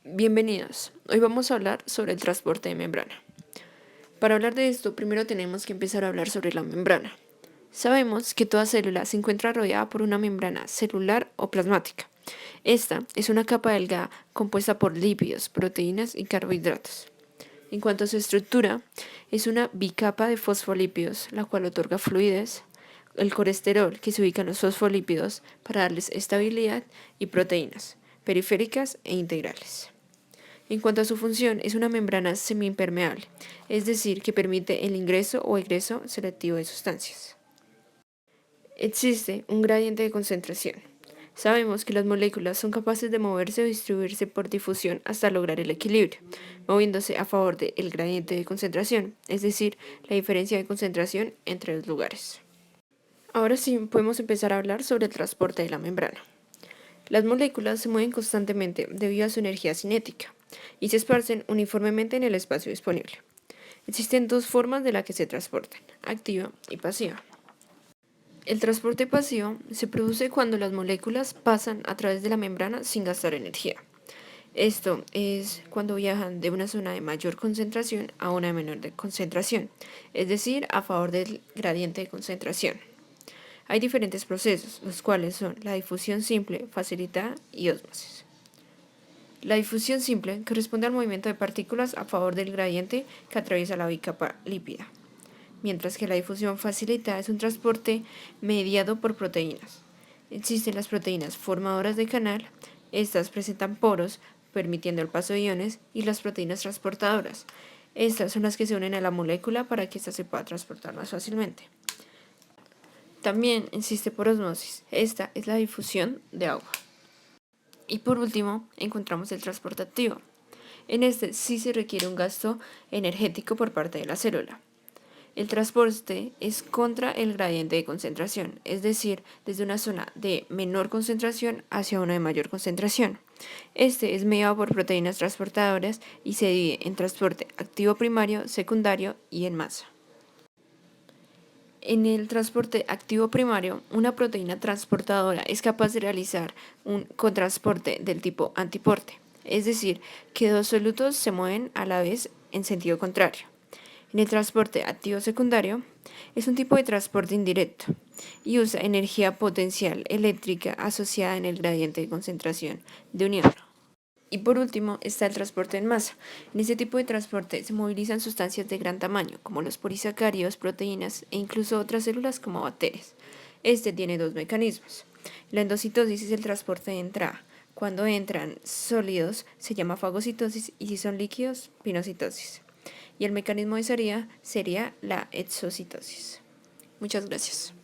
Bienvenidos. Hoy vamos a hablar sobre el transporte de membrana. Para hablar de esto, primero tenemos que empezar a hablar sobre la membrana. Sabemos que toda célula se encuentra rodeada por una membrana celular o plasmática. Esta es una capa delgada compuesta por lípidos, proteínas y carbohidratos. En cuanto a su estructura, es una bicapa de fosfolípidos, la cual otorga fluidez, el colesterol, que se ubica en los fosfolípidos para darles estabilidad, y proteínas, periféricas e integrales. En cuanto a su función, es una membrana semiimpermeable, es decir, que permite el ingreso o egreso selectivo de sustancias. Existe un gradiente de concentración. Sabemos que las moléculas son capaces de moverse o distribuirse por difusión hasta lograr el equilibrio, moviéndose a favor del gradiente de concentración, es decir, la diferencia de concentración entre los lugares. Ahora sí, podemos empezar a hablar sobre el transporte de la membrana. Las moléculas se mueven constantemente debido a su energía cinética y se esparcen uniformemente en el espacio disponible. Existen dos formas de la que se transportan, activa y pasiva. El transporte pasivo se produce cuando las moléculas pasan a través de la membrana sin gastar energía. Esto es cuando viajan de una zona de mayor concentración a una de menor concentración, es decir, a favor del gradiente de concentración. Hay diferentes procesos, los cuales son la difusión simple, facilitada y ósmosis. La difusión simple corresponde al movimiento de partículas a favor del gradiente que atraviesa la bicapa lípida, mientras que la difusión facilitada es un transporte mediado por proteínas. Existen las proteínas formadoras de canal, estas presentan poros permitiendo el paso de iones, y las proteínas transportadoras. Estas son las que se unen a la molécula para que ésta se pueda transportar más fácilmente. También existe por ósmosis. Esta es la difusión de agua. Y por último, encontramos el transporte activo. En este sí se requiere un gasto energético por parte de la célula. El transporte es contra el gradiente de concentración, es decir, desde una zona de menor concentración hacia una de mayor concentración. Este es mediado por proteínas transportadoras y se divide en transporte activo primario, secundario y en masa. En el transporte activo primario, una proteína transportadora es capaz de realizar un cotransporte del tipo antiporte, es decir, que dos solutos se mueven a la vez en sentido contrario. En el transporte activo secundario, es un tipo de transporte indirecto y usa energía potencial eléctrica asociada en el gradiente de concentración de unión. Y por último está el transporte en masa. En este tipo de transporte se movilizan sustancias de gran tamaño, como los polisacáridos, proteínas e incluso otras células como bacterias. Este tiene dos mecanismos. La endocitosis es el transporte de entrada. Cuando entran sólidos se llama fagocitosis y si son líquidos, pinocitosis. Y el mecanismo de salida sería la exocitosis. Muchas gracias.